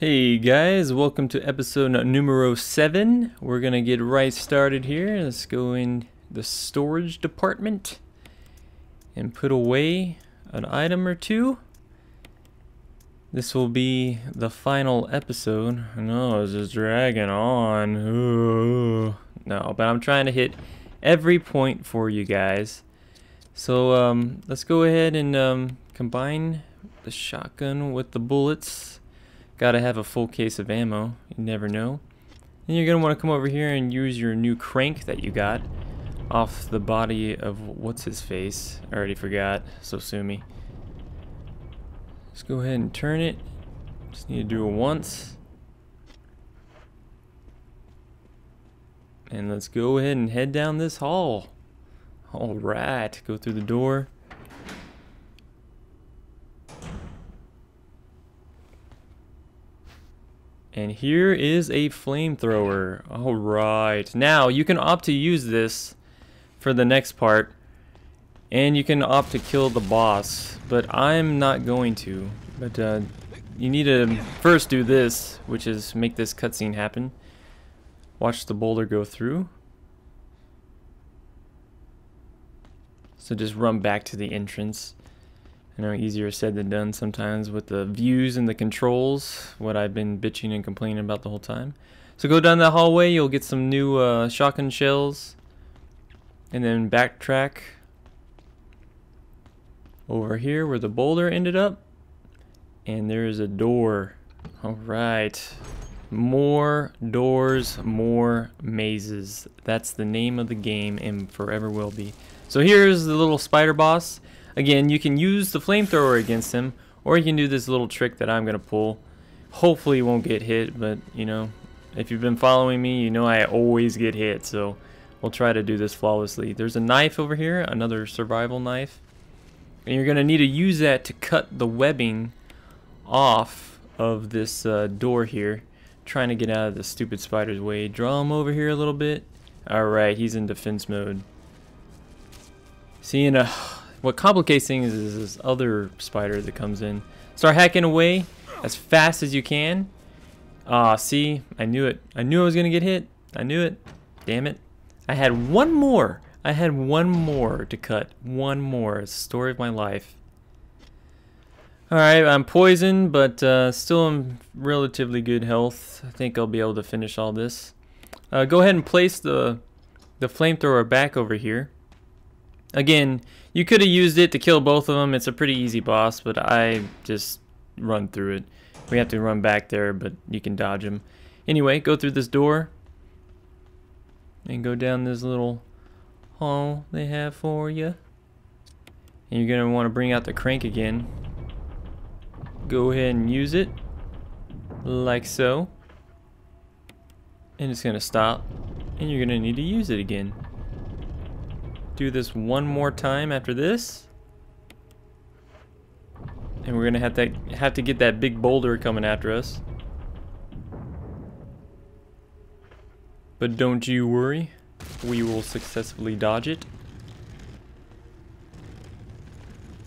Hey guys, welcome to episode numero 7. We're gonna get right started here. Let's go in the storage department and put away an item or two. This will be the final episode. No, it's just dragging on. Ooh. No, but I'm trying to hit every point for you guys. So let's go ahead and combine the shotgun with the bullets. Gotta have a full case of ammo, you never know. And you're gonna want to come over here and use your new crank that you got off the body of what's his face. I already forgot, so sue me. Let's go ahead and turn it. Just need to do it once. And let's go ahead and head down this hall. Alright, go through the door. And here is a flamethrower. Alright. Now, you can opt to use this for the next part. And you can opt to kill the boss. But I'm not going to. But you need to first do this, which is make this cutscene happen. Watch the boulder go through. So just run back to the entrance. I know, easier said than done sometimes with the views and the controls, what I've been bitching and complaining about the whole time. So go down that hallway, you'll get some new shotgun shells, and then backtrack over here where the boulder ended up, and there is a door. Alright, more doors, more mazes. That's the name of the game and forever will be. So here's the little spider boss. Again, you can use the flamethrower against him, or you can do this little trick that I'm going to pull. Hopefully you won't get hit, but, you know, if you've been following me, you know I always get hit, so we'll try to do this flawlessly. There's a knife over here, another survival knife, and you're going to need to use that to cut the webbing off of this door here. Trying to get out of the stupid spider's way. Draw him over here a little bit. Alright, he's in defense mode. See, what complicates things is this other spider that comes in. Start hacking away as fast as you can. See, I knew it. I knew I was gonna get hit. I knew it. Damn it. I had one more. I had one more to cut. One more. It's the story of my life. Alright, I'm poisoned, but still in relatively good health. I think I'll be able to finish all this. Go ahead and place the flamethrower back over here. Again, you could have used it to kill both of them. It's a pretty easy boss, but I just run through it. We have to run back there, but you can dodge him. Anyway, go through this door and go down this little hall they have for you. And you're going to want to bring out the crank again. Go ahead and use it like so. And it's going to stop. And you're going to need to use it again. Do this one more time after this, and we're gonna have to get that big boulder coming after us. But don't you worry, we will successfully dodge it.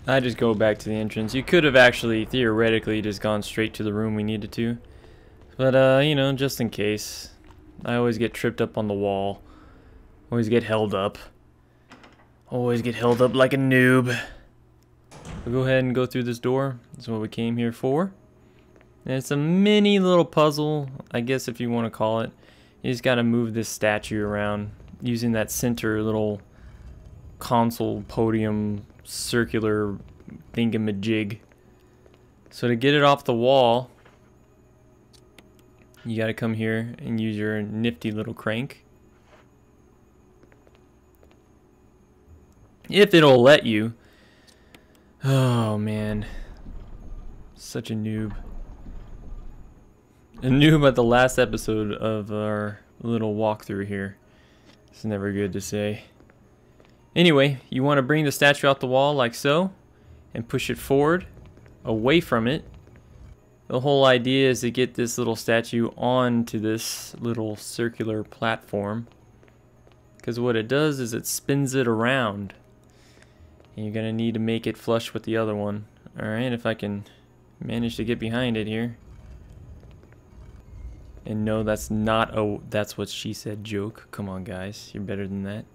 I just go back to the entrance. You could have actually theoretically just gone straight to the room we needed to, but you know, just in case. I always get tripped up on the wall. Always get held up. Always get held up like a noob. We'll go ahead and go through this door. That's what we came here for. And it's a mini little puzzle, I guess if you want to call it. You just got to move this statue around using that center little console podium circular thingamajig. So to get it off the wall, you got to come here and use your nifty little crank. If it'll let you. Oh man. Such a noob. A noob at the last episode of our little walkthrough here. It's never good to say. Anyway, you want to bring the statue out the wall like so. And push it forward. Away from it. The whole idea is to get this little statue onto this little circular platform. Because what it does is it spins it around. And you're gonna need to make it flush with the other one. Alright, if I can manage to get behind it here. And no, that's not a that's what she said joke. Come on, guys. You're better than that.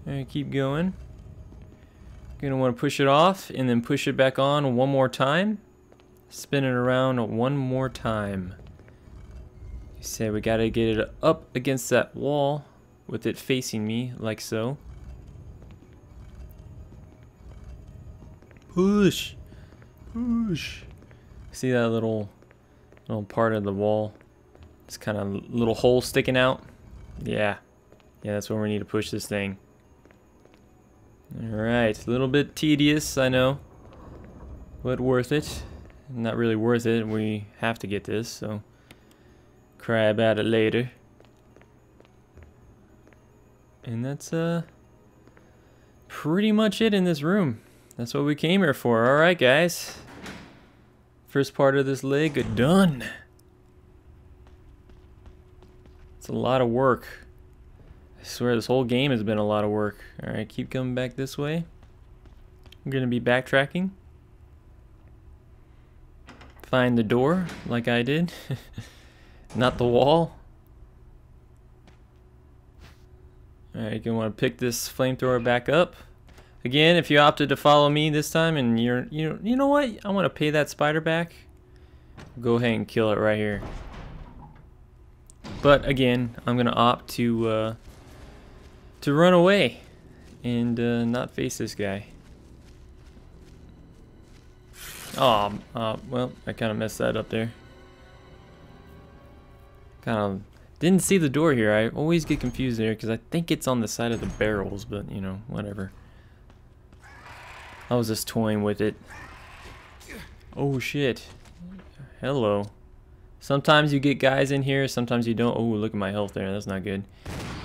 Alright, keep going. You're gonna want to push it off and then push it back on one more time. Spin it around one more time. You say we gotta get it up against that wall with it facing me, like so. Push! Push! See that little part of the wall? It's kind of little hole sticking out. Yeah, that's where we need to push this thing. Alright, a little bit tedious, I know, but worth it. Not really worth it. We have to get this, so cry about it later. And that's pretty much it in this room. That's what we came here for. Alright, guys. First part of this leg done. It's a lot of work. I swear this whole game has been a lot of work. Alright, keep coming back this way. I'm going to be backtracking. Find the door, like I did. Not the wall. Alright, you're going to want to pick this flamethrower back up. Again, if you opted to follow me this time and you know what? I want to pay that spider back. Go ahead and kill it right here. But again, I'm going to opt to run away and not face this guy. Oh, well, I kind of messed that up there. Kind of didn't see the door here. I always get confused there because I think it's on the side of the barrels, but you know, whatever. I was just toying with it. Oh shit. Hello. Sometimes you get guys in here, sometimes you don't. Oh, look at my health there. That's not good.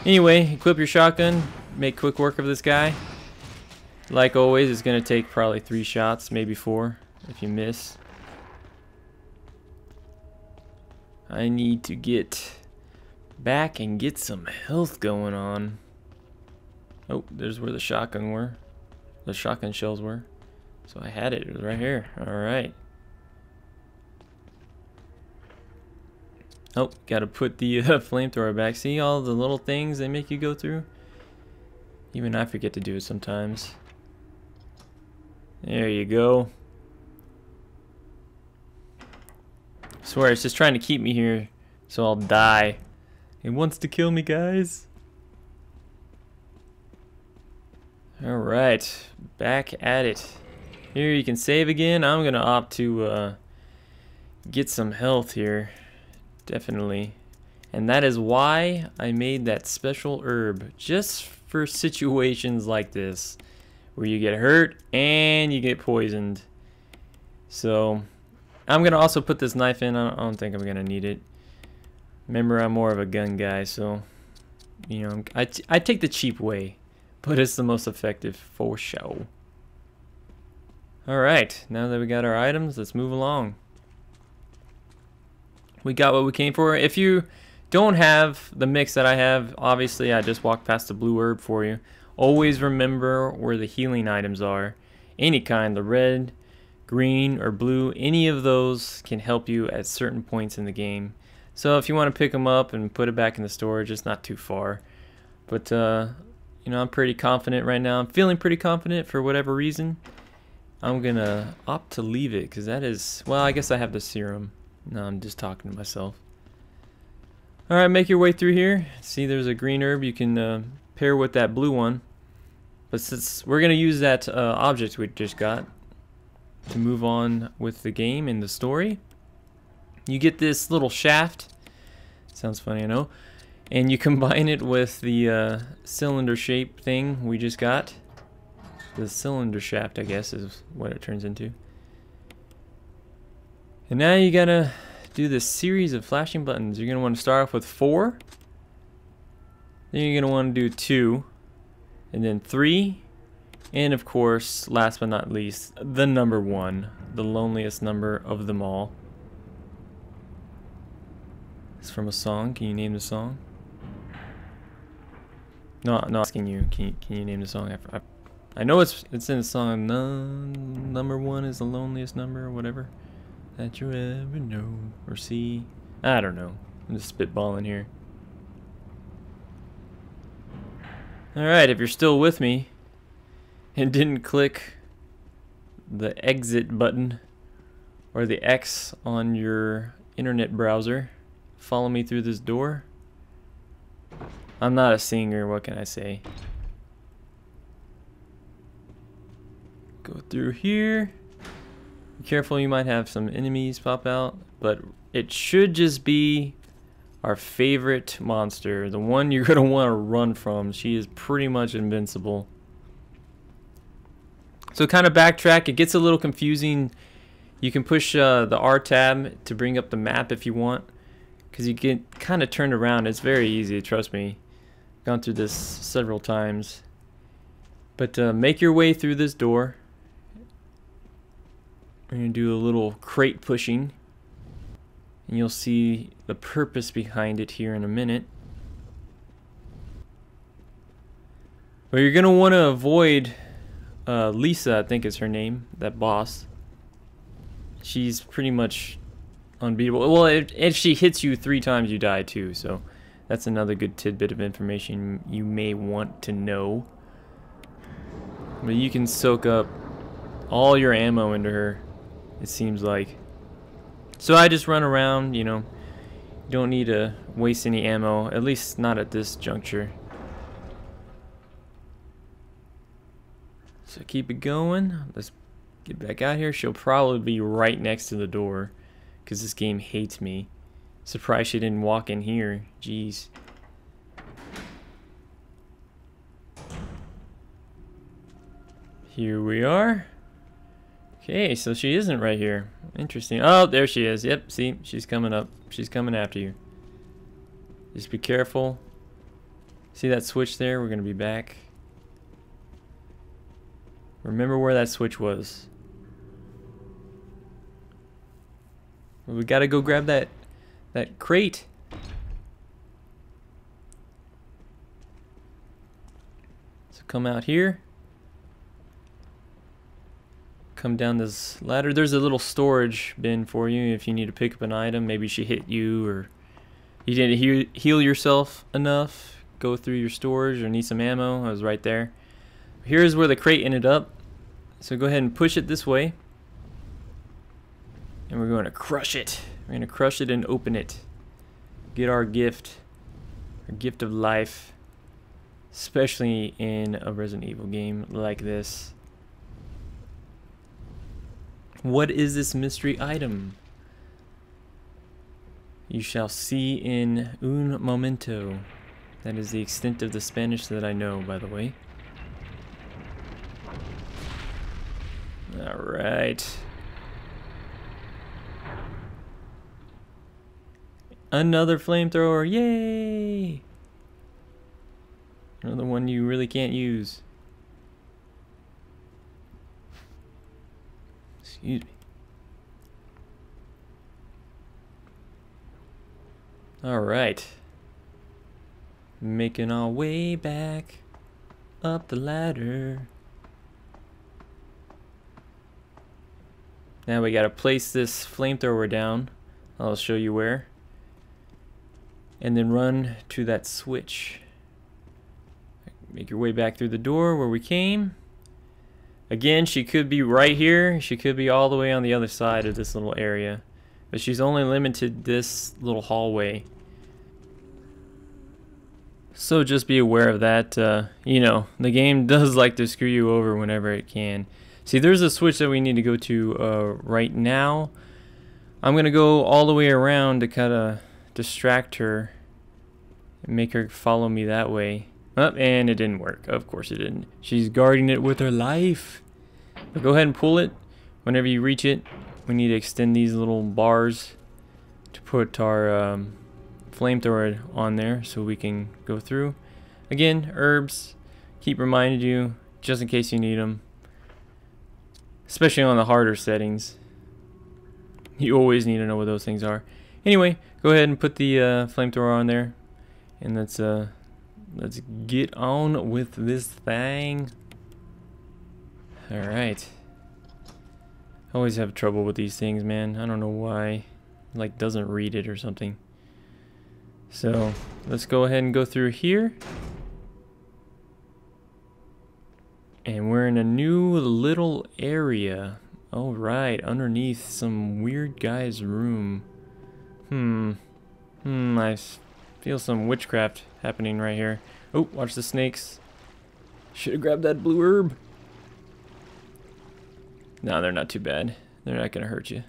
Anyway, equip your shotgun. Make quick work of this guy. Like always, it's going to take probably 3 shots, maybe 4 if you miss. I need to get back and get some health going on. Oh, there's where the shotgun were. The shotgun shells were. So I had it. It was right here. Alright. Oh, gotta put the flamethrower back. See all the little things they make you go through? Even I forget to do it sometimes. There you go. I swear, it's just trying to keep me here so I'll die. It wants to kill me, guys. Alright, back at it. Here you can save again. I'm gonna opt to get some health here. Definitely. And that is why I made that special herb. Just for situations like this. Where you get hurt and you get poisoned. So, I'm gonna also put this knife in. I don't think I'm gonna need it. Remember, I'm more of a gun guy, so you know, I take the cheap way, but it's the most effective for show. Alright, now that we got our items, let's move along. We got what we came for. If you don't have the mix that I have, obviously I just walked past the blue herb for you. Always remember where the healing items are. Any kind, the red, green, or blue, any of those can help you at certain points in the game. So if you want to pick them up and put it back in the storage, it's not too far. But you know, I'm pretty confident right now. I'm feeling pretty confident for whatever reason. I'm gonna opt to leave it because that is, well, I guess I have the serum. No, I'm just talking to myself. Alright, make your way through here. See, there's a green herb you can pair with that blue one. But since we're gonna use that object we just got to move on with the game and the story, you get this little shaft. Sounds funny, I know. And you combine it with the cylinder shape thing we just got. The cylinder shaft, I guess, is what it turns into. And now you gotta do this series of flashing buttons. You're gonna want to start off with 4. Then you're gonna want to do 2. And then 3. And of course, last but not least, the number 1. The loneliest number of them all. It's from a song. Can you name the song? No, I'm not asking you. Can you name the song? I know it's in the song. Number 1 is the loneliest number or whatever. that you ever know or see. I don't know. I'm just spitballing here. Alright, if you're still with me and didn't click the exit button or the X on your internet browser, follow me through this door. I'm not a singer, what can I say? Go through here. Be careful, you might have some enemies pop out, but it should just be our favorite monster, the one you're gonna want to run from. She is pretty much invincible. So kind of backtrack, it gets a little confusing. You can push the R tab to bring up the map if you want, because you get kind of turned around. It's very easy, trust me. Gone through this several times. But make your way through this door. We're going to do a little crate pushing. And you'll see the purpose behind it here in a minute. But you're going to want to avoid Lisa, I think is her name, that boss. She's pretty much unbeatable. Well, if she hits you 3 times, you die too. So that's another good tidbit of information you may want to know. But you can soak up all your ammo into her, it seems like. So I just run around, you know. You don't need to waste any ammo, at least not at this juncture. So keep it going. Let's get back out here. She'll probably be right next to the door, because this game hates me. Surprised she didn't walk in here. Jeez. Here we are. Okay, so she isn't right here. Interesting. Oh, there she is. Yep, see, she's coming up. She's coming after you. Just be careful. See that switch there? We're going to be back. Remember where that switch was. Well, we got to go grab that crate. So come out here. Come down this ladder. There's a little storage bin for you if you need to pick up an item. Maybe she hit you, or you didn't heal yourself enough. Go through your storage or need some ammo. I was right there. Here's where the crate ended up. So go ahead and push it this way. And we're going to crush it. We're going to crush it and open it. Get our gift. Our gift of life. Especially in a Resident Evil game like this. What is this mystery item? You shall see in un momento. That is the extent of the Spanish that I know, by the way. Alright. Another flamethrower, yay! Another one you really can't use. Excuse me. Alright. Making our way back up the ladder. Now we gotta place this flamethrower down. I'll show you where. And then run to that switch. Make your way back through the door where we came. Again, she could be right here. She could be all the way on the other side of this little area. But she's only limited this little hallway. So just be aware of that. You know, the game does like to screw you over whenever it can. See, there's a switch that we need to go to right now. I'm going to go all the way around to kind of distract her and make her follow me that way. Oh, and it didn't work. Of course it didn't. She's guarding it with her life. But go ahead and pull it. Whenever you reach it, we need to extend these little bars to put our flamethrower on there so we can go through. Again, herbs. Keep reminding you just in case you need them. Especially on the harder settings. You always need to know what those things are. Anyway, go ahead and put the flamethrower on there. And let's get on with this thing. Alright. I always have trouble with these things, man. I don't know why. Like, doesn't read it or something. So, let's go ahead and go through here. And we're in a new little area. Oh, right, underneath some weird guy's room. I feel some witchcraft happening right here. Oh, watch the snakes. Should have grabbed that blue herb. No, they're not too bad. They're not gonna hurt you.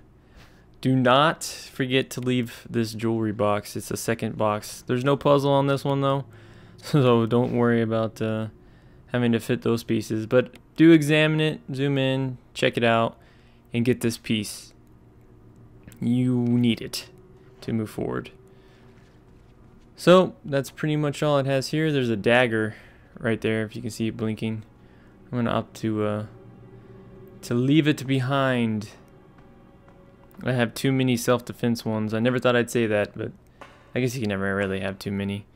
Do not forget to leave this jewelry box. It's a second box. There's no puzzle on this one though, so don't worry about having to fit those pieces. But do examine it, zoom in, check it out, and get this piece. You need it to move forward. So that's pretty much all it has here. There's a dagger right there, if you can see it blinking. I'm gonna opt to leave it behind. I have too many self-defense ones. I never thought I'd say that, but I guess you can never really have too many.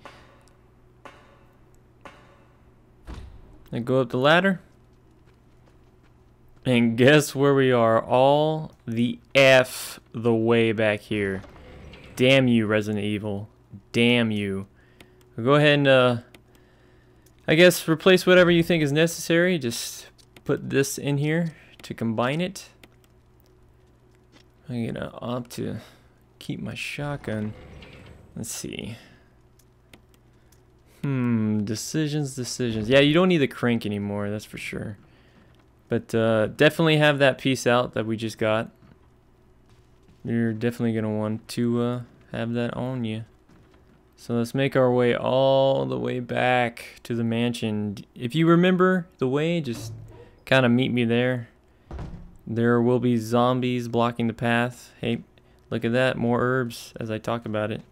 I go up the ladder. And guess where we are? All the way back here. Damn you, Resident Evil. Damn you. We'll go ahead and, I guess, replace whatever you think is necessary. Just put this in here to combine it. I'm gonna opt to keep my shotgun. Let's see. Decisions. Yeah, you don't need the crank anymore, that's for sure. But definitely have that piece out that we just got. You're definitely gonna want to have that on you. So let's make our way all the way back to the mansion. If you remember the way, just kind of meet me there. There will be zombies blocking the path. Hey, look at that, more herbs as I talk about it.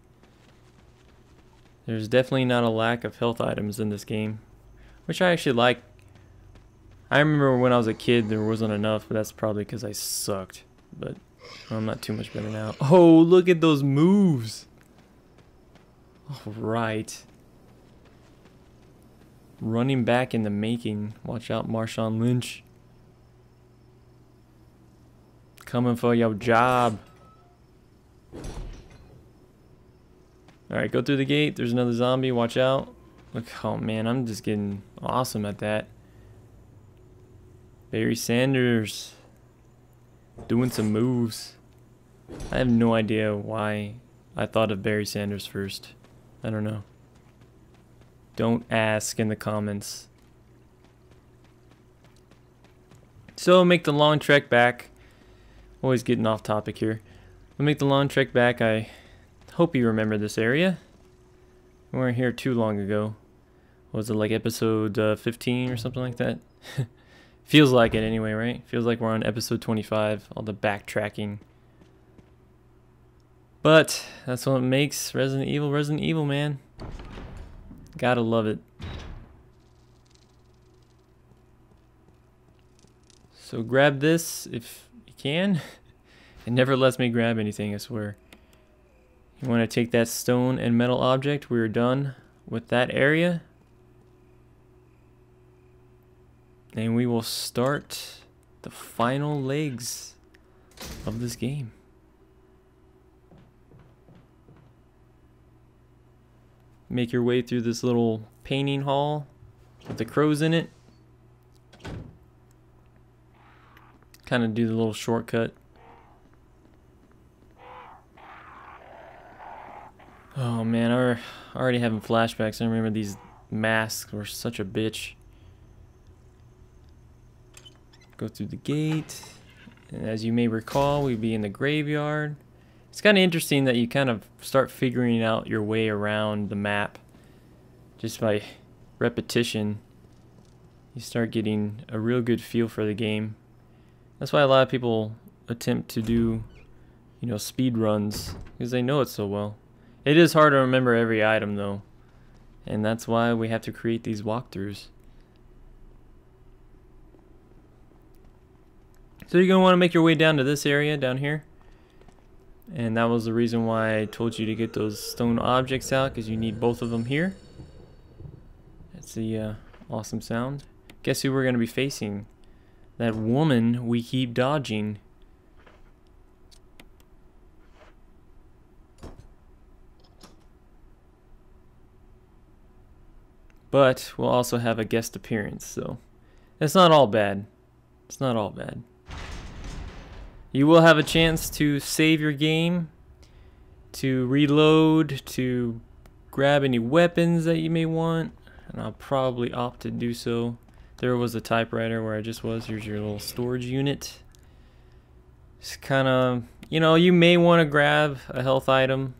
There's definitely not a lack of health items in this game, which I actually like. I remember when I was a kid there wasn't enough, but that's probably because I sucked. But I'm not too much better now. Oh, look at those moves. All right. Running back in the making. Watch out, Marshawn Lynch. Coming for your job. Alright, go through the gate. There's another zombie. Watch out. Look, oh man, I'm just getting awesome at that. Barry Sanders. Doing some moves. I have no idea why I thought of Barry Sanders first. I don't know. Don't ask in the comments. So, make the long trek back. Always getting off topic here. We'll make the long trek back. I hope you remember this area. We weren't here too long ago. Was it like episode 15 or something like that? Feels like it anyway, right? Feels like we're on episode 25. All the backtracking. But that's what makes Resident Evil, man. Gotta love it. So grab this if you can. It never lets me grab anything, I swear. You want to take that stone and metal object. We're done with that area. And we will start the final legs of this game. Make your way through this little painting hall with the crows in it. Kind of do the little shortcut. Oh man, I'm already having flashbacks. I remember these masks were such a bitch. Go through the gate. And as you may recall, we'd be in the graveyard. It's kind of interesting that you kind of start figuring out your way around the map just by repetition. You start getting a real good feel for the game. That's why a lot of people attempt to do, you know, speed runs, because they know it so well. It is hard to remember every item though, and that's why we have to create these walkthroughs. So you're going to want to make your way down to this area down here. And that was the reason why I told you to get those stone objects out, because you need both of them here. That's the awesome sound. Guess who we're going to be facing? That woman we keep dodging. but we'll also have a guest appearance, so it's not all bad. It's not all bad. You will have a chance to save your game, to reload, to grab any weapons that you may want, and I'll probably opt to do so. There was a typewriter where I just was. Here's your little storage unit. It's kind of, you know, you may want to grab a health item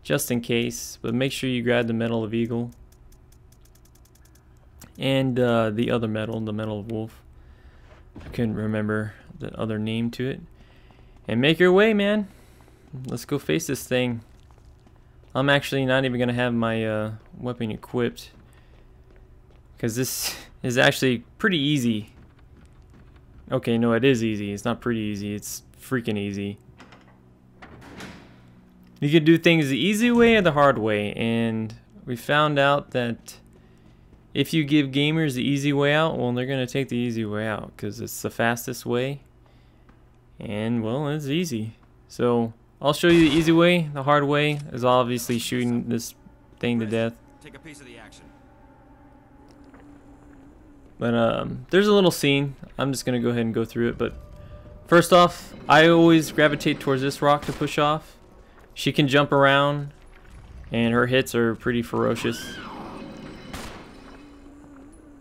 just in case, but make sure you grab the Medal of Eagle and the other medal, the Medal of Wolf. I couldn't remember the other name to it. And make your way, man. Let's go face this thing. I'm actually not even gonna have my weapon equipped, because this is actually pretty easy. Okay, no, it is easy. It's not pretty easy. It's freaking easy. You can do things the easy way or the hard way, and we found out that if you give gamers the easy way out, well, they're gonna take the easy way out because it's the fastest way, and well, it's easy. So I'll show you the easy way. The hard way is obviously shooting this thing to death. Take a piece of the action. But there's a little scene. I'm just gonna go ahead and go through it. But first off, I always gravitate towards this rock to push off. She can jump around, and her hits are pretty ferocious.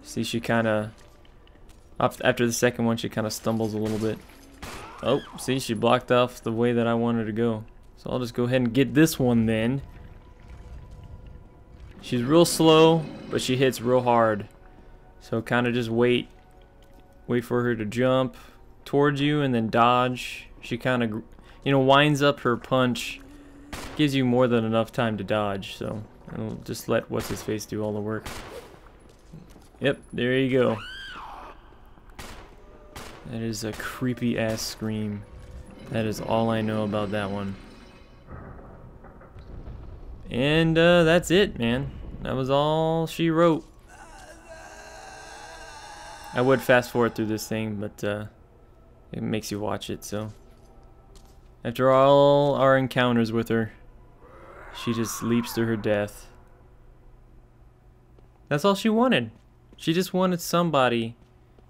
See, she kind of, after the second one, she kind of stumbles a little bit. Oh, see, she blocked off the way that I wanted to go. So I'll just go ahead and get this one then. She's real slow, but she hits real hard. So kind of just wait for her to jump towards you and then dodge. She kind of, you know, winds up her punch, gives you more than enough time to dodge. So I'll just let what's his face do all the work. Yep, there you go. That is a creepy ass scream. That is all I know about that one. And that's it, man. That was all she wrote. I would fast forward through this thing, but it makes you watch it, so. After all our encounters with her, she just leaps to her death. That's all she wanted. She just wanted somebody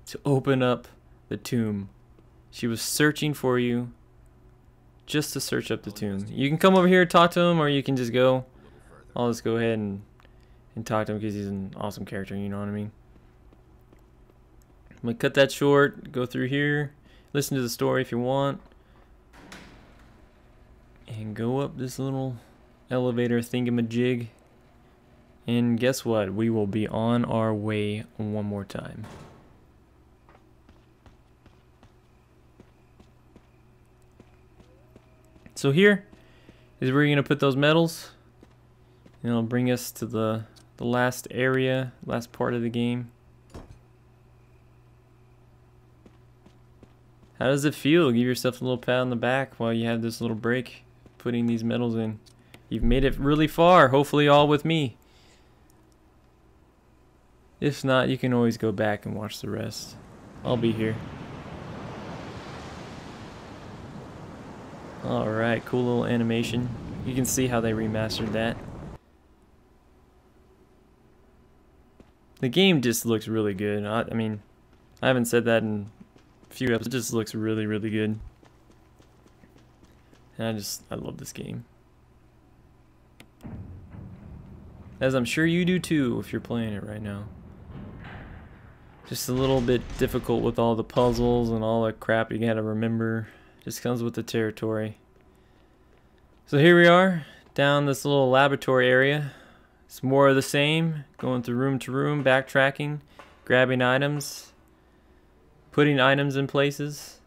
to open up the tomb. She was searching for you just to search up the tomb. You can come over here and talk to him, or you can just go. I'll just go ahead and talk to him because he's an awesome character, you know what I mean? I'm going to cut that short, go through here, listen to the story if you want, and go up this little elevator thingamajig. And guess what? We will be on our way one more time. So here is where you're going to put those medals. And it'll bring us to the last area, last part of the game. How does it feel? Give yourself a little pat on the back while you have this little break putting these medals in. You've made it really far, hopefully all with me. If not, you can always go back and watch the rest. I'll be here. Alright, cool little animation. You can see how they remastered that. The game just looks really good. I mean, I haven't said that in a few episodes. It just looks really, really good. And I love this game. As I'm sure you do too if you're playing it right now. Just a little bit difficult with all the puzzles and all the crap you gotta remember. Just comes with the territory. So here we are, down this little laboratory area. It's more of the same, going through room to room, backtracking, grabbing items, putting items in places.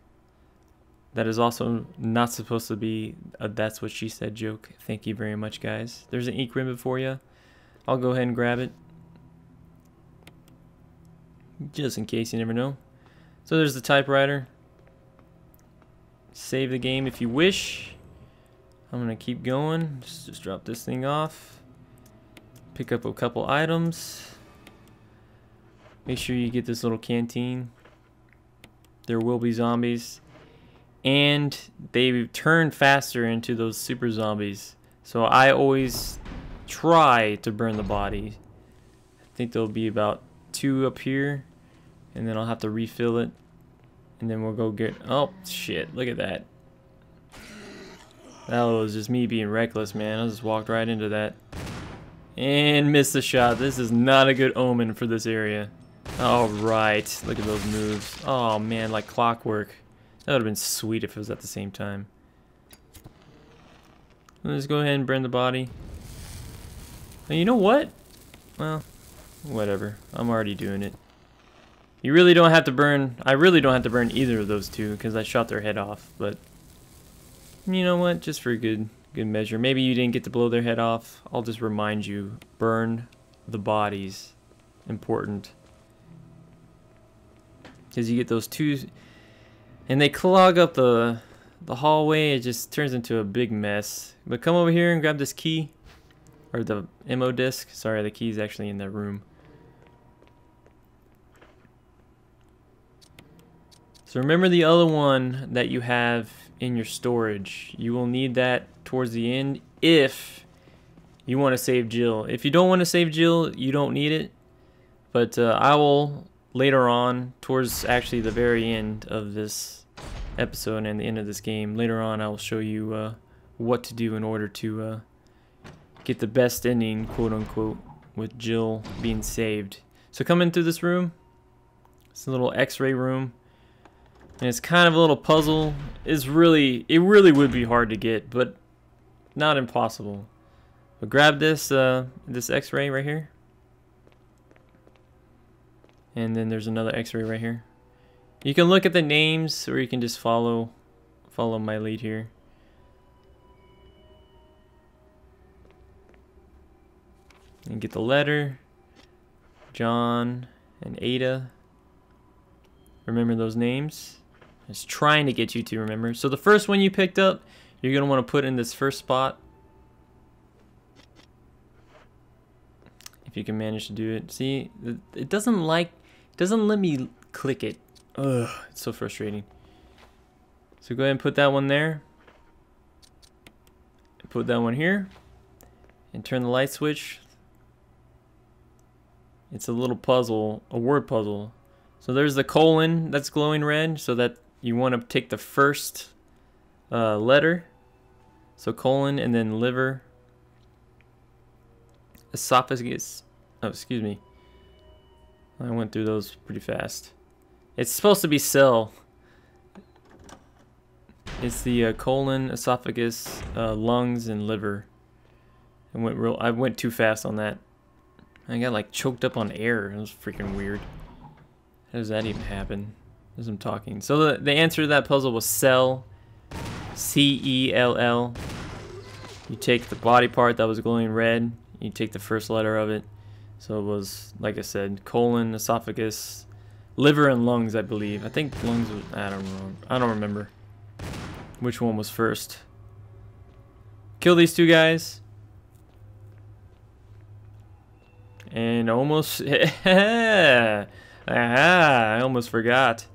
That is also not supposed to be a "that's what she said" joke. Thank you very much, guys. There's an ink ribbon for you. I'll go ahead and grab it, just in case, you never know. So there's the typewriter. Save the game if you wish. I'm gonna keep going. Just drop this thing off. Pick up a couple items. Make sure you get this little canteen. There will be zombies, and they turn faster into those super zombies. So I always try to burn the body I think there'll be about 2 up here, and then I'll have to refill it, and then we'll go get, oh shit, look at that. That was just me being reckless, man. I just walked right into that and missed the shot. This is not a good omen for this area. All right, look at those moves. Oh man, like clockwork. That would have been sweet if it was at the same time. Let's go ahead and burn the body. And you know what? Well, whatever. I'm already doing it. You really don't have to burn. I really don't have to burn either of those two because I shot their head off. But you know what? Just for good measure. Maybe you didn't get to blow their head off. I'll just remind you. Burn the bodies. Important. Because you get those two, and they clog up the hallway. It just turns into a big mess. But come over here and grab this key, or the ammo disc. Sorry, the key's actually in that room. So remember the other one that you have in your storage. You will need that towards the end if you want to save Jill. If you don't want to save Jill, you don't need it. But I will later on, towards actually the very end of this episode and the end of this game, later on I will show you what to do in order to get the best ending, quote unquote, with Jill being saved. So come in through this room. It's a little x-ray room. And it's kind of a little puzzle. It really would be hard to get, but not impossible. But grab this this x-ray right here. And then there's another x-ray right here. You can look at the names, or you can just follow my lead here. And get the letter. John and Ada. Remember those names. It's trying to get you to remember. So the first one you picked up, you're going to want to put in this first spot. If you can manage to do it. See, it doesn't let me click it. Ugh, it's so frustrating. So go ahead and put that one there. Put that one here. And turn the light switch. It's a little puzzle, a word puzzle. So there's the colon that's glowing red, so that you want to take the first letter. So colon and then liver. Esophagus. Oh, excuse me. I went through those pretty fast. It's supposed to be cell. It's the colon, esophagus, lungs, and liver. I went too fast on that. I got like choked up on air. It was freaking weird. How does that even happen? As I'm talking. So the answer to that puzzle was cell. C-E-L-L. You take the body part that was glowing red. You take the first letter of it. So it was, like I said, colon, esophagus, liver, and lungs, I believe. I think lungs was, I don't know. I don't remember which one was first. Kill these two guys. And almost, aha, I almost forgot.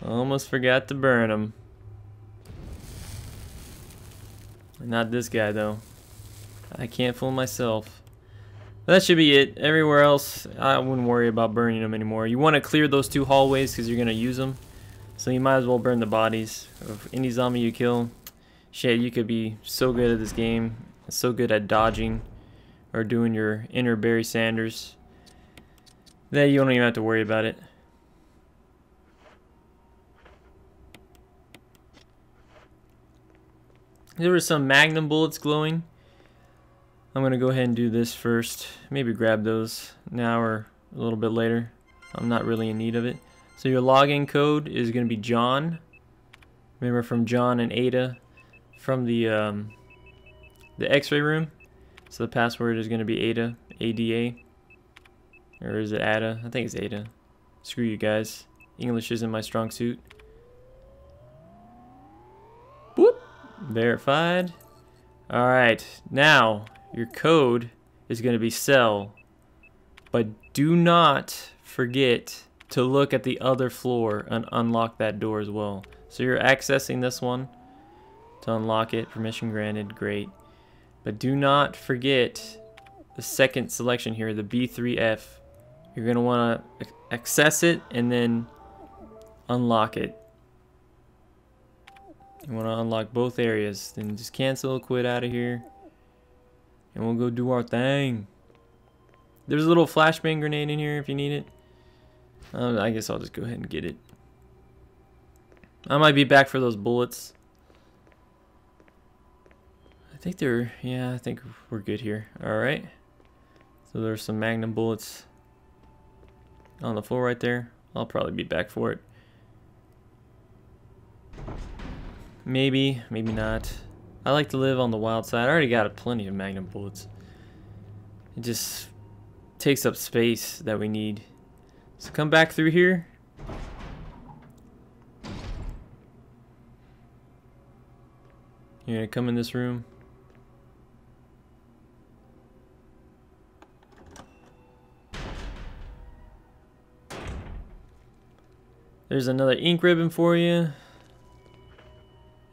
Almost forgot to burn them. Not this guy though. I can't fool myself. That should be it. Everywhere else, I wouldn't worry about burning them anymore. You want to clear those two hallways because you're going to use them. So you might as well burn the bodies of any zombie you kill. Shit, you could be so good at this game. So good at dodging or doing your inner Barry Sanders that you don't even have to worry about it. There were some Magnum bullets glowing. I'm going to go ahead and do this first. Maybe grab those now or a little bit later. I'm not really in need of it. So your login code is going to be John. Remember, from John and Ada from the x-ray room. So the password is going to be Ada, A-D-A. Or is it Ada? I think it's Ada. Screw you guys. English isn't my strong suit. Boop. Verified. Alright, now your code is going to be cell. But do not forget to look at the other floor and unlock that door as well. So you're accessing this one to unlock it. Permission granted. Great. But do not forget the second selection here, the B3F. You're going to want to access it and then unlock it. You want to unlock both areas. Then just cancel, quit out of here. And we'll go do our thing. There's a little flashbang grenade in here if you need it. I guess I'll just go ahead and get it. I might be back for those bullets. I think they're, yeah, I think we're good here. Alright. So there's some Magnum bullets on the floor right there. I'll probably be back for it. Maybe, maybe not. I like to live on the wild side. I already got plenty of Magnum bullets. It just takes up space that we need. So come back through here. You're gonna come in this room. There's another ink ribbon for you.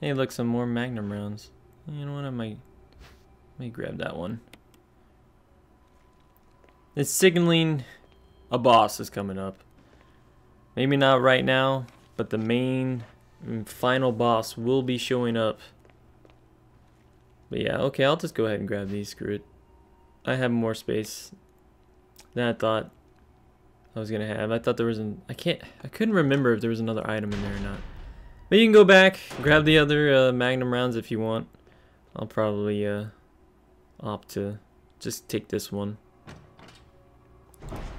Hey, look, some more Magnum rounds. You know what? I might grab that one. It's signaling a boss is coming up. Maybe not right now, but the main and final boss will be showing up. But yeah, okay, I'll just go ahead and grab these. Screw it. I have more space than I thought I was gonna have. I thought there was I couldn't remember if there was another item in there or not. But you can go back, grab the other Magnum rounds if you want. I'll probably opt to just take this one.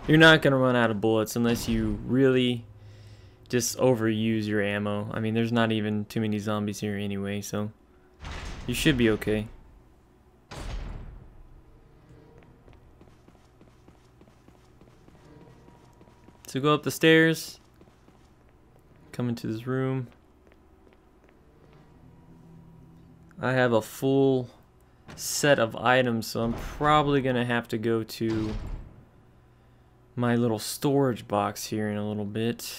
You're not gonna run out of bullets unless you really just overuse your ammo. I mean, there's not even too many zombies here anyway, so you should be okay. So go up the stairs, come into this room. I have a full set of items, so I'm probably gonna have to go to my little storage box here in a little bit.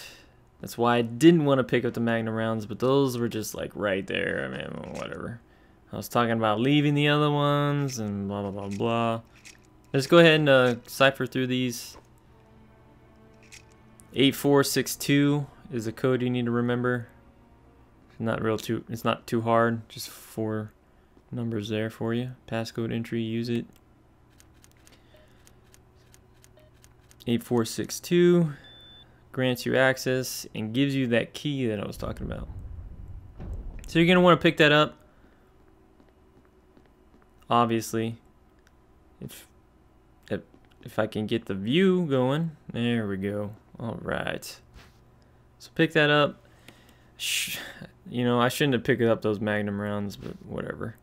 That's why I didn't want to pick up the Magnum rounds, but those were just like right there. I mean, whatever. I was talking about leaving the other ones and blah blah blah blah. Let's go ahead and cipher through these. 8462 is the code you need to remember. It's not too hard. Just 4 numbers there for you. Passcode entry, use it. 8462 grants you access and gives you that key that I was talking about. So you're gonna want to pick that up. Obviously, if I can get the view going, there we go. All right. So pick that up. You know, I shouldn't have picked up those Magnum rounds, but whatever.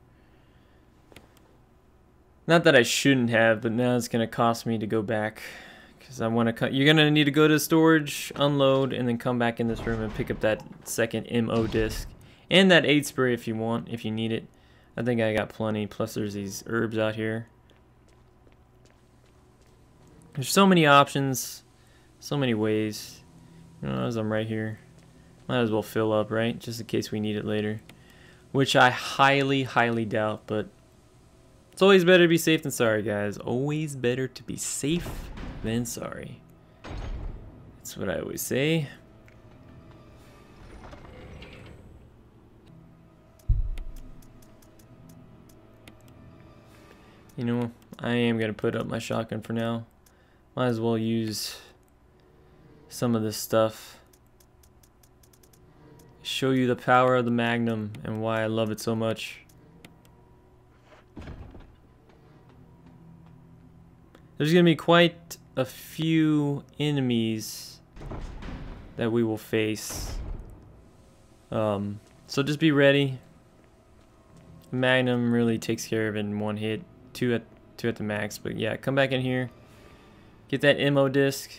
Not that I shouldn't have, but now it's gonna cost me to go back. Because I want to. You're gonna need to go to storage, unload, and then come back in this room and pick up that second MO disc and that aid spray if you want, if you need it. I think I got plenty. Plus, there's these herbs out here. There's so many options, so many ways. You know, as I'm right here, might as well fill up, right? Just in case we need it later, which I highly, highly doubt. But it's always better to be safe than sorry, guys. Always better to be safe than sorry. That's what I always say. You know, I am gonna put up my shotgun for now. Might as well use some of this stuff. Show you the power of the Magnum and why I love it so much. There's gonna be quite a few enemies that we will face. So just be ready. Magnum really takes care of it in one hit. Two at the max, but yeah, come back in here, get that MO disc,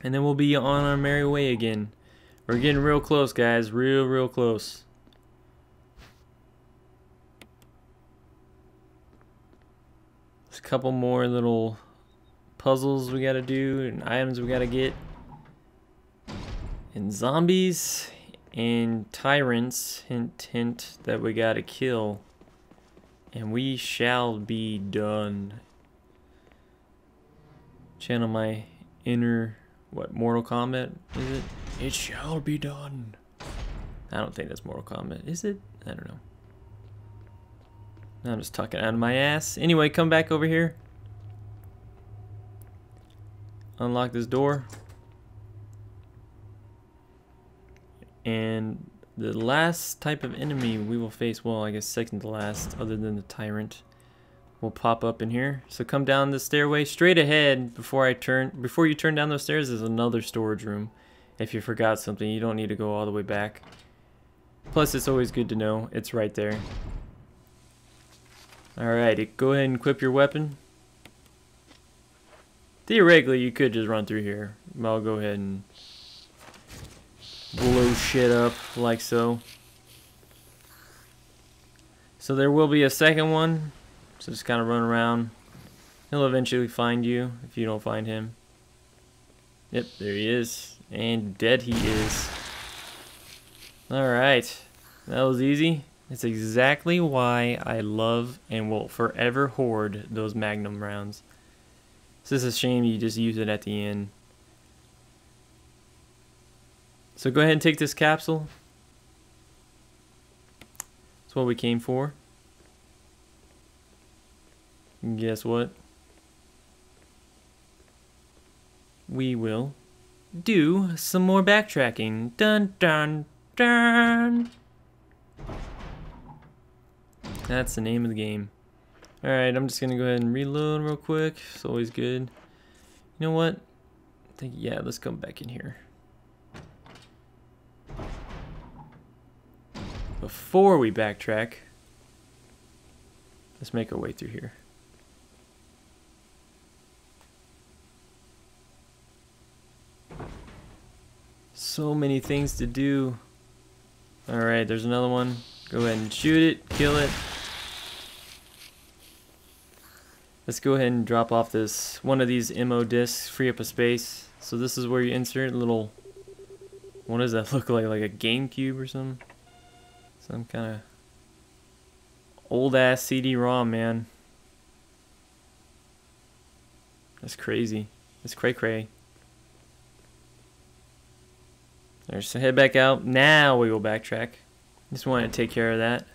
and then we'll be on our merry way again. We're getting real close, guys, real close. There's a couple more little puzzles we gotta do and items we gotta get, and zombies and tyrants, hint hint, that we gotta kill. And we shall be done. Channel my inner, what, Mortal Kombat, is it? It shall be done. I don't think that's Mortal Kombat, is it? I don't know. I'm just talking out of my ass. Anyway, come back over here. Unlock this door. And the last type of enemy we will face, well, I guess second to last, other than the Tyrant, will pop up in here. So come down the stairway straight ahead. Before you turn down those stairs, there's another storage room. If you forgot something, you don't need to go all the way back. Plus, it's always good to know it's right there. Alright, go ahead and equip your weapon. Theoretically, you could just run through here. I'll go ahead and blow shit up like so. So there will be a second one. So just kind of run around. He'll eventually find you if you don't find him. Yep, there he is. And dead he is. Alright. That was easy. It's exactly why I love and will forever hoard those Magnum rounds. It's just a shame you just use it at the end. So go ahead and take this capsule. That's what we came for. And guess what? We will do some more backtracking. Dun dun dun. That's the name of the game. Alright, I'm just gonna go ahead and reload real quick. It's always good. You know what? I think, yeah, let's come back in here. Before we backtrack, let's make our way through here. So many things to do. Alright, there's another one. Go ahead and shoot it, kill it. Let's go ahead and drop off this one of these MO discs, free up a space. So this is where you insert a little, what does that look like? Like a GameCube or something? Some kind of old ass CD-ROM, man. That's crazy. That's cray-cray. Alright, so head back out. Now we will backtrack. Just wanted to take care of that.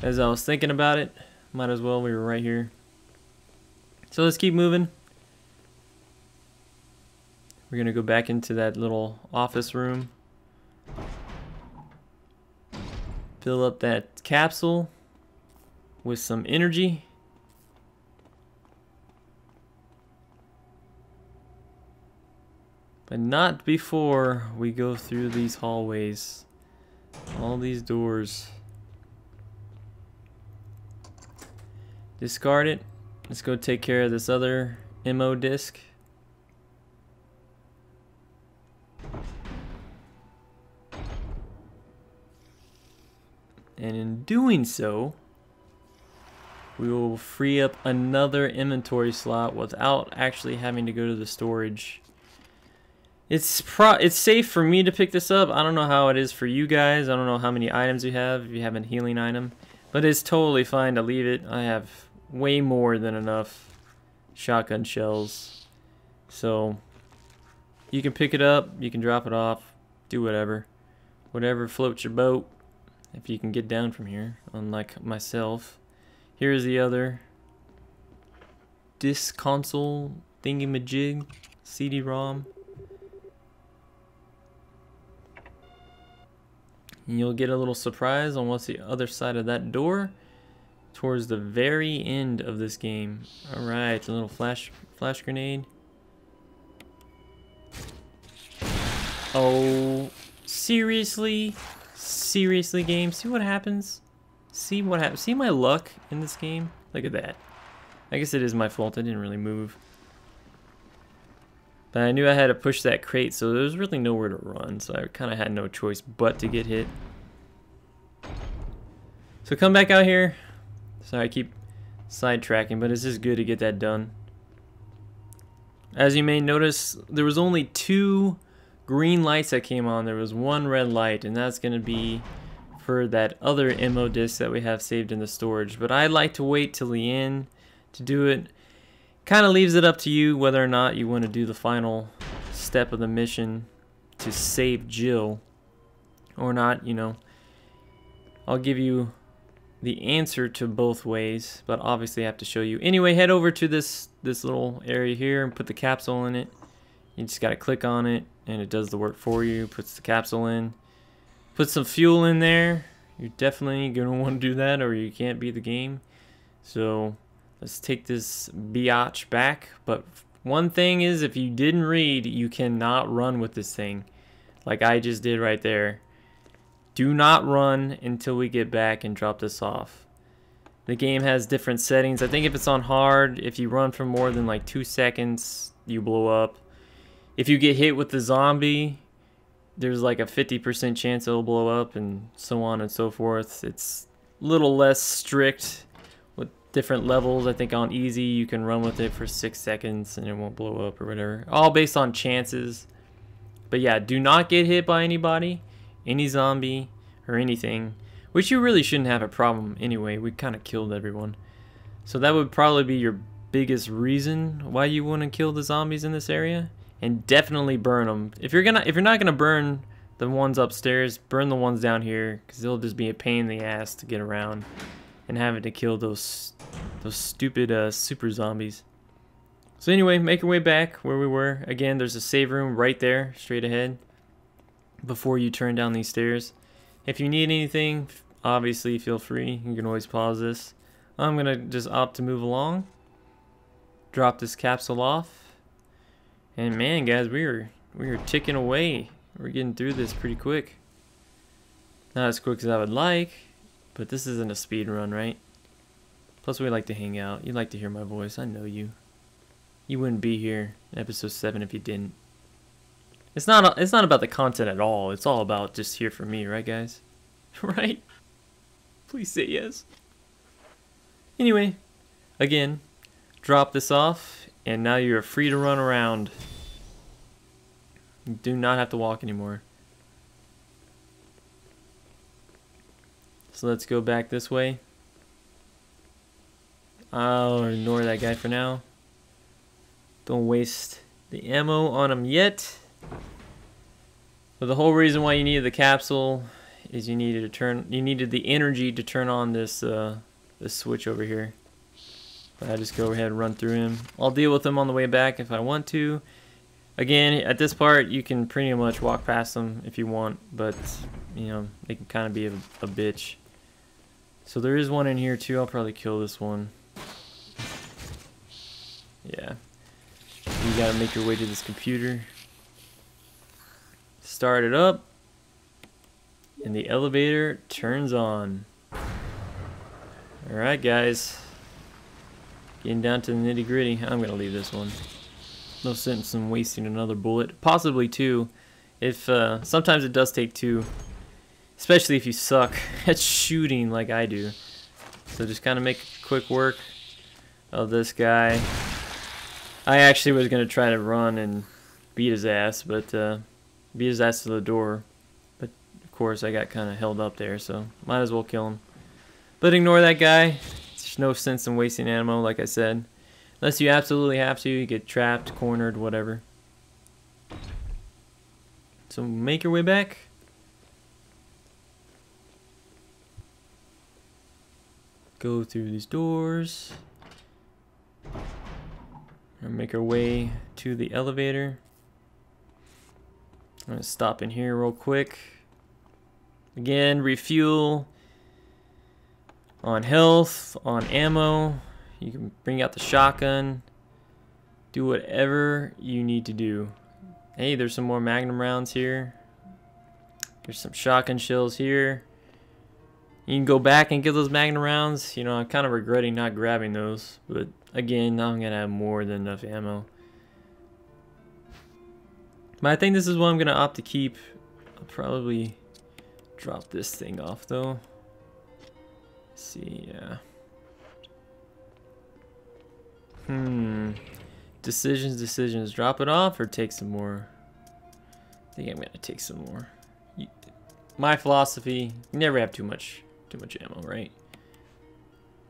As I was thinking about it, might as well, we were right here. So let's keep moving. We're gonna go back into that little office room. Fill up that capsule with some energy. But not before we go through these hallways. All these doors. Discard it. Let's go take care of this other MO disc. And in doing so, we will free up another inventory slot without actually having to go to the storage. It's safe for me to pick this up. I don't know how it is for you guys. I don't know how many items you have, if you have a healing item. But it's totally fine to leave it. I have way more than enough shotgun shells. So you can pick it up, you can drop it off, do whatever. Whatever floats your boat. If you can get down from here, unlike myself. Here's the other disc console thingy-majig, CD-ROM. And you'll get a little surprise on what's the other side of that door towards the very end of this game. Alright, a little flash grenade. Oh, seriously? Seriously, game? See what happens? See what happens? See my luck in this game? Look at that. I guess it is my fault. I didn't really move. But I knew I had to push that crate, so there was really nowhere to run. So I kind of had no choice but to get hit. So come back out here. Sorry, I keep sidetracking, but it's just good to get that done. As you may notice, there was only 2 green lights that came on. There was 1 red light, and that's going to be for that other ammo disc that we have saved in the storage. But I like to wait till the end to do it. Kind of leaves it up to you whether or not you want to do the final step of the mission to save Jill or not, you know. I'll give you the answer to both ways, but obviously I have to show you. Anyway, head over to this little area here and put the capsule in it. You just got to click on it and it does the work for you, puts the capsule in. Put some fuel in there. You're definitely going to want to do that or you can't beat the game. So let's take this biatch back. But one thing is, if you didn't read, you cannot run with this thing like I just did right there. Do not run until we get back and drop this off. The game has different settings. I think if it's on hard, if you run for more than like 2 seconds, you blow up. If you get hit with the zombie, there's like a 50% chance it'll blow up, and so on and so forth. It's a little less strict with different levels. I think on easy you can run with it for 6 seconds and it won't blow up or whatever. All based on chances. But yeah, do not get hit by anybody, any zombie or anything, which you really shouldn't have a problem anyway. We kind of killed everyone. So that would probably be your biggest reason why you want to kill the zombies in this area. And definitely burn them. If you're not gonna burn the ones upstairs, burn the ones down here, because it'll just be a pain in the ass to get around and having to kill those stupid super zombies. So anyway, make your way back where we were. Again, there's a save room right there, straight ahead, before you turn down these stairs. If you need anything, obviously feel free. You can always pause this. I'm gonna just opt to move along. Drop this capsule off. And man, guys, we are ticking away. We're getting through this pretty quick. Not as quick as I would like, but this isn't a speed run, right? Plus, we like to hang out. You like to hear my voice. I know you. You wouldn't be here in episode 7 if you didn't. It's not about the content at all. It's all about just here for me, right, guys? Right? Please say yes. Anyway, again, drop this off. And now you're free to run around. You do not have to walk anymore. So let's go back this way. I'll ignore that guy for now. Don't waste the ammo on him yet. But the whole reason why you needed the capsule is you needed the energy to turn on this this switch over here. But I just go ahead and run through him. I'll deal with him on the way back if I want to. Again, at this part, you can pretty much walk past them if you want, but you know, they can kind of be a bitch. So there is one in here too. I'll probably kill this one. Yeah. You gotta make your way to this computer. Start it up. And the elevator turns on. Alright, guys. Getting down to the nitty gritty. I'm gonna leave this one. No sense in wasting another bullet. Possibly 2. If sometimes it does take 2. Especially if you suck at shooting like I do. So just kind of make quick work of this guy. I actually was gonna try to run and beat his ass, but beat his ass to the door. But of course I got kind of held up there, so might as well kill him. But ignore that guy. There's no sense in wasting ammo, like I said. Unless you absolutely have to, you get trapped, cornered, whatever. So make your way back. Go through these doors. And make our way to the elevator. I'm going to stop in here real quick. Again, refuel on health, on ammo. You can bring out the shotgun. Do whatever you need to do. Hey, there's some more magnum rounds here. There's some shotgun shells here. You can go back and get those magnum rounds. You know, I'm kind of regretting not grabbing those. But again, now I'm going to have more than enough ammo. But I think this is what I'm going to opt to keep. I'll probably drop this thing off though. Let's see, yeah. Decisions. Drop it off or take some more? I think I'm going to take some more. My philosophy, you never have too much ammo, right?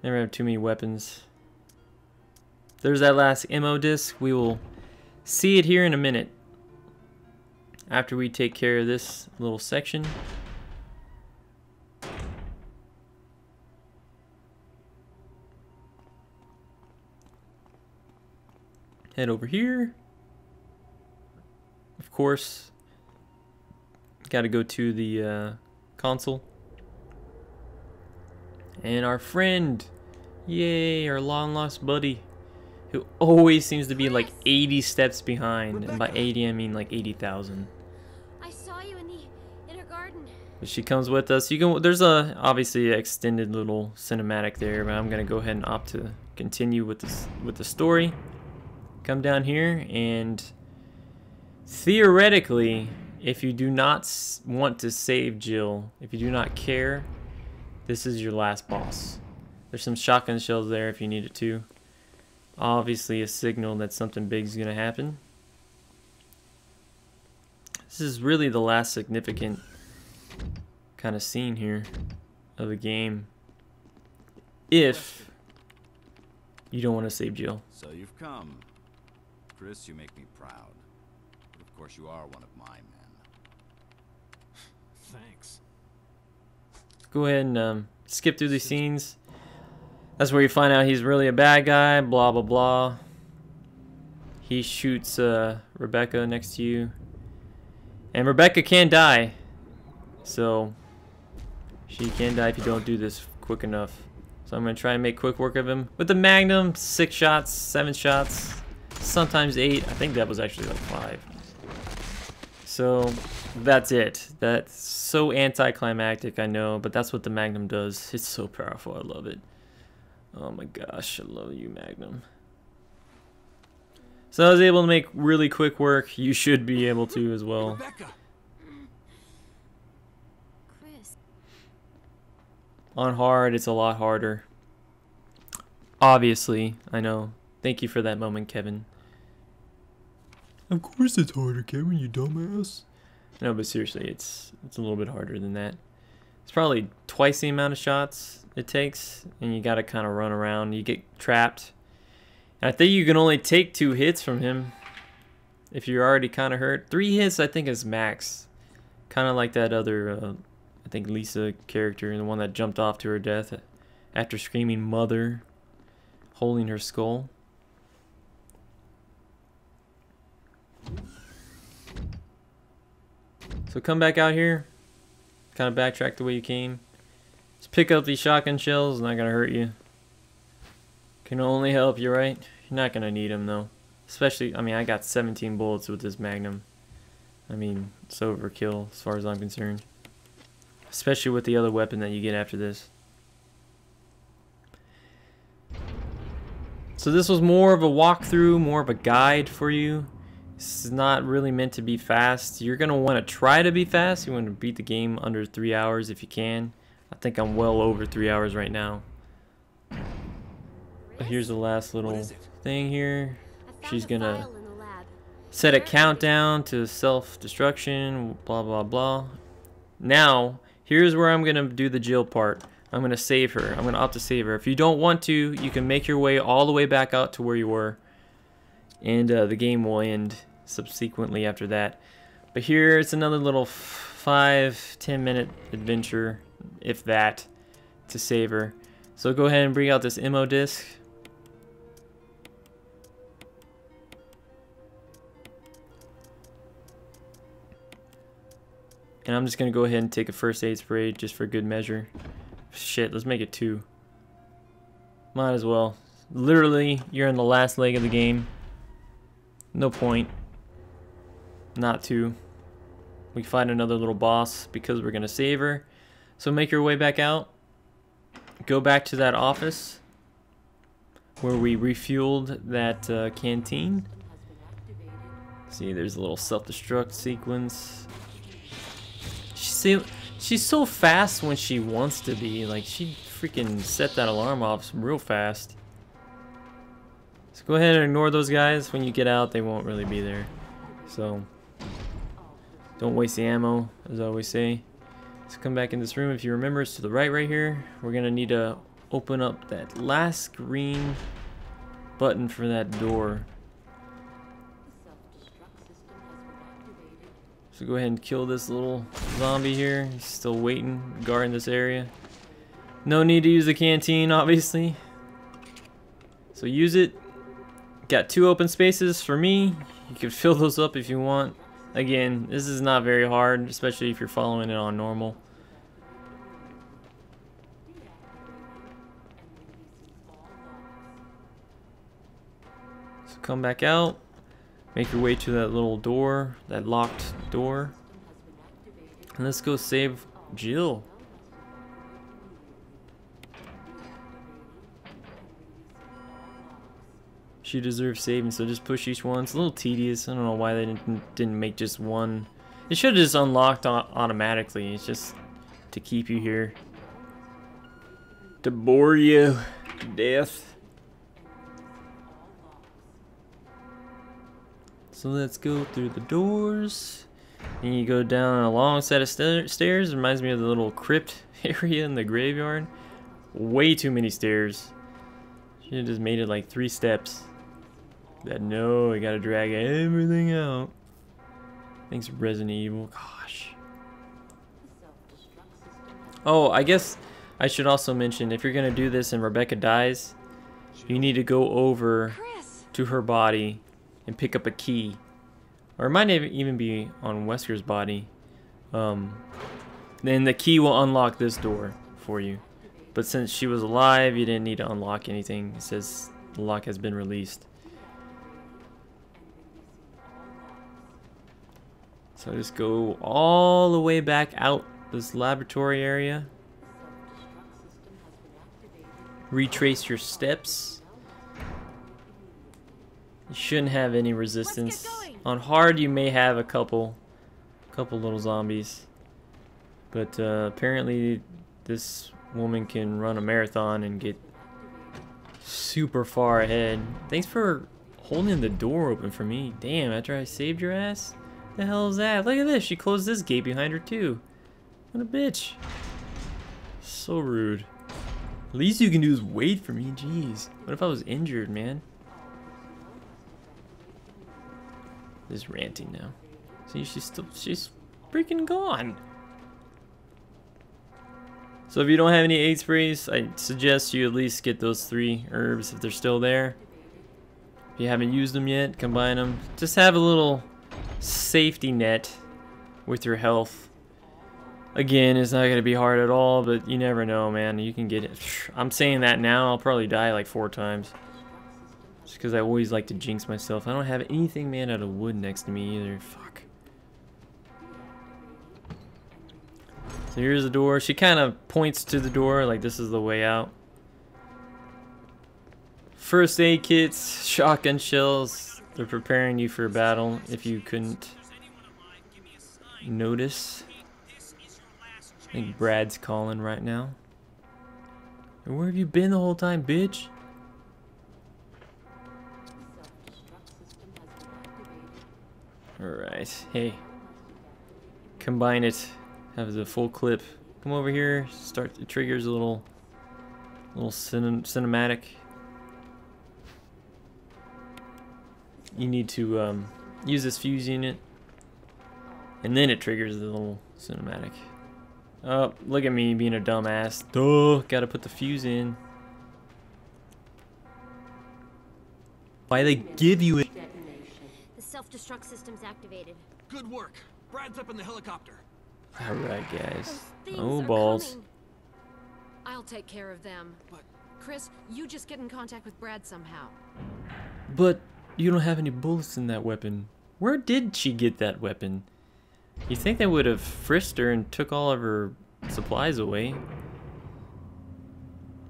Never have too many weapons. There's that last ammo disc. We will see it here in a minute. After we take care of this little section. Head over here. Of course, got to go to the console. And our friend, yay, our long lost buddy, who always seems to be like 80 steps behind. And by 80, I mean like 80,000. I saw you in her garden. But she comes with us. You can. There's a obviously an extended little cinematic there, but I'm gonna go ahead and opt to continue with the story. Come down here, and theoretically, if you do not want to save Jill, if you do not care, this is your last boss. There's some shotgun shells there if you need it to. Obviously a signal that something big is gonna happen. This is really the last significant kind of scene here of the game. If you don't want to save Jill. So you've come. Chris, you make me proud. But of course you are one of my men. Thanks. Go ahead and skip through these scenes. That's where you find out he's really a bad guy, blah blah blah. He shoots Rebecca next to you. And Rebecca can die. So she can die if you don't do this quick enough. So I'm going to try and make quick work of him. With the Magnum, 6 shots, 7 shots, sometimes 8. I think that was actually like 5. So that's it. That's so anticlimactic, I know, but that's what the Magnum does. It's so powerful. I love it. Oh my gosh, I love you, Magnum. So I was able to make really quick work. You should be able to as well. Rebecca. Chris. On hard, it's a lot harder. Obviously, I know. Thank you for that moment, Kevin. Of course it's harder, Kevin, you dumbass. No, but seriously, it's a little bit harder than that. It's probably twice the amount of shots it takes, and you gotta kind of run around. You get trapped. And I think you can only take 2 hits from him if you're already kind of hurt. 3 hits, I think, is max. Kind of like that other, I think, Lisa character, the one that jumped off to her death after screaming "Mother," holding her skull. So come back out here, kind of backtrack the way you came. Just pick up these shotgun shells, not gonna hurt you. Can only help you, right? You're not gonna need them though. Especially, I mean, I got 17 bullets with this Magnum. I mean, it's overkill as far as I'm concerned. Especially with the other weapon that you get after this. So this was more of a walkthrough, more of a guide for you. This is not really meant to be fast. You're going to want to try to be fast. You want to beat the game under 3 hours if you can. I think I'm well over 3 hours right now. But here's the last little thing here. She's going to set a countdown to self-destruction, blah, blah, blah. Now, here's where I'm going to do the Jill part. I'm going to save her. I'm going to opt to save her. If you don't want to, you can make your way all the way back out to where you were. And the game will end subsequently after that. But here it's another little 5-10 minute adventure, if that, to save her. So go ahead and bring out this ammo disc. And I'm just going to go ahead and take a first aid spray just for good measure. Shit, let's make it 2. Might as well. Literally, you're in the last leg of the game. No point not to. We find another little boss because we're going to save her. So make your way back out. Go back to that office where we refueled that canteen. See, there's a little self-destruct sequence. She's so fast when she wants to be. Like, she freaking set that alarm off real fast. So go ahead and ignore those guys. When you get out, they won't really be there. So don't waste the ammo, as I always say. Let's come back in this room. If you remember, it's to the right here. We're gonna need to open up that last green button for that door. So go ahead and kill this little zombie here. He's still waiting, guarding this area. No need to use the canteen, obviously. So use it. Got 2 open spaces for me. You can fill those up if you want. Again, this is not very hard, especially if you're following it on normal. So come back out. Make your way to that little door, that locked door. And let's go save Jill. She deserves saving, so just push each one. It's a little tedious. I don't know why they didn't make just one. It should have just unlocked automatically. It's just to keep you here. To bore you to death. So let's go through the doors. And you go down a long set of stairs. Reminds me of the little crypt area in the graveyard. Way too many stairs. Should have just made it like 3 steps. That no, I gotta drag everything out. Thanks, Resident Evil. Gosh. Oh, I guess I should also mention, if you're gonna do this and Rebecca dies, you need to go over to her body and pick up a key, or it might even be on Wesker's body. Then the key will unlock this door for you. But since she was alive, you didn't need to unlock anything. It says the lock has been released. So just go all the way back out this laboratory area. Retrace your steps. You shouldn't have any resistance. On hard, you may have a couple little zombies, but apparently this woman can run a marathon and get super far ahead. Thanks for holding the door open for me. Damn, after I saved your ass? The hell is that? Look at this. She closed this gate behind her too. What a bitch. So rude. Least you can do is wait for me. Jeez. What if I was injured, man? Just ranting now. See, she's freaking gone. So if you don't have any aid sprays, I suggest you at least get those 3 herbs if they're still there. If you haven't used them yet, combine them. Just have a little safety net with your health. Again, it's not going to be hard at all, but you never know, man. You can get it. I'm saying that now. I'll probably die like 4 times. Just because I always like to jinx myself. I don't have anything made out of wood next to me either. Fuck. So here's the door. She kind of points to the door like this is the way out. First aid kits, shotgun shells. They're preparing you for a battle if you couldn't notice. I think Brad's calling right now. Where have you been the whole time, bitch? Alright, hey. Combine it. Have the full clip. Come over here. Start. It triggers a little cinematic. You need to use this fuse unit, and then it triggers the little cinematic. Oh, look at me being a dumbass. Duh, gotta put the fuse in. Why they give you it? The self-destruct system's activated. Good work. Brad's up in the helicopter. Alright, guys. Those things Oh, are balls. coming. I'll take care of them. But Chris, you just get in contact with Brad somehow. But you don't have any bullets in that weapon. Where did she get that weapon? You think they would have frisked her and took all of her supplies away?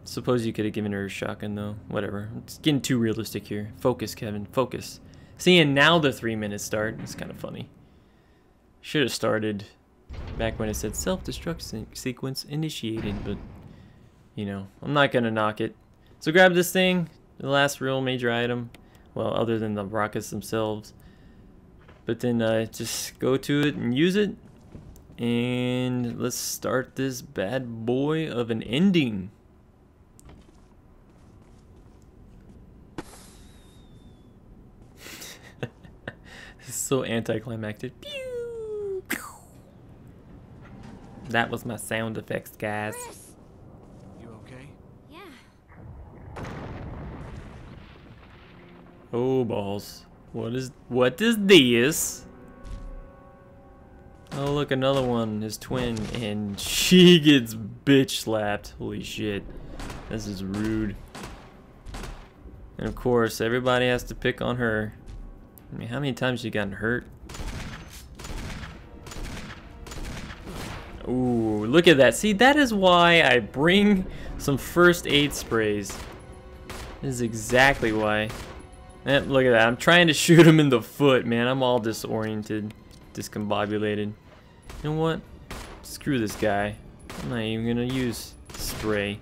Suppose you could have given her a shotgun though. Whatever. It's getting too realistic here. Focus, Kevin. Focus. Seeing now the 3 minutes start. It's kind of funny. Should have started back when it said self-destruct sequence initiated, but you know, I'm not gonna knock it. So grab this thing, the last real major item. Well, other than the rockets themselves. But then just go to it and use it. And let's start this bad boy of an ending. This is so anticlimactic. Pew! Pew! That was my sound effects, guys. Chris! You okay? Yeah. Oh balls. What is this? Oh look, another one, his twin, and she gets bitch slapped. Holy shit. This is rude. And of course, everybody has to pick on her. I mean, how many times you gotten hurt? Ooh, look at that. See, that is why I bring some first aid sprays. This is exactly why. And look at that. I'm trying to shoot him in the foot, man. I'm all disoriented, discombobulated. You know what? Screw this guy. I'm not even gonna use spray.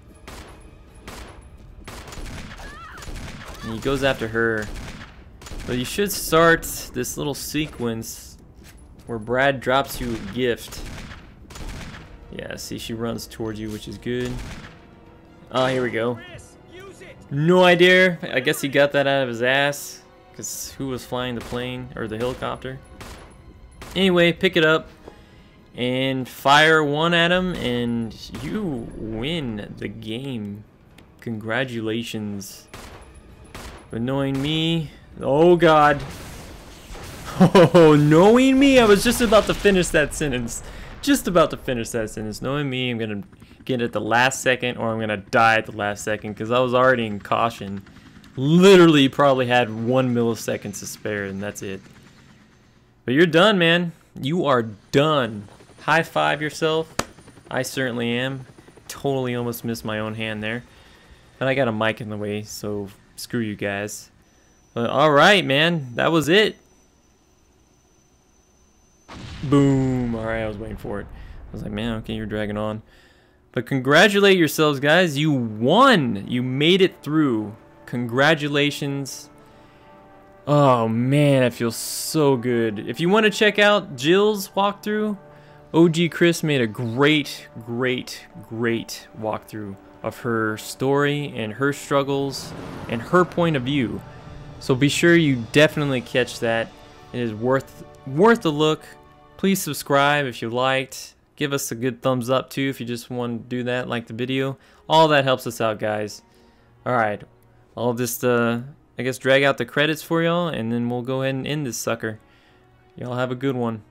And he goes after her. But you should start this little sequence where Brad drops you a gift. Yeah, see, she runs towards you, which is good. Oh, here we go. No idea. I guess he got that out of his ass. Because who was flying the plane or the helicopter? Anyway, pick it up and fire one at him, and you win the game. Congratulations. But knowing me, oh god. Oh, knowing me, I was just about to finish that sentence. Knowing me, I'm gonna get it at the last second, or I'm gonna die at the last second, because I was already in caution. Literally probably had 1 millisecond to spare, and that's it. But you're done, man. You are done. High five yourself. I certainly am. Totally almost missed my own hand there. But I got a mic in the way, so screw you guys. But alright, man. That was it. Boom. Alright, I was waiting for it. I was like, man, okay, you're dragging on. But congratulate yourselves, guys. You won. You made it through. Congratulations. Oh, man, it feels so good. If you want to check out Jill's walkthrough, OG Chris made a great walkthrough of her story and her struggles and her point of view. So be sure you definitely catch that. It is worth a look. Please subscribe if you liked. Give us a good thumbs up too if you just want to do that, like the video. All that helps us out, guys. Alright, I'll just I guess drag out the credits for y'all, and then we'll go ahead and end this sucker. Y'all have a good one.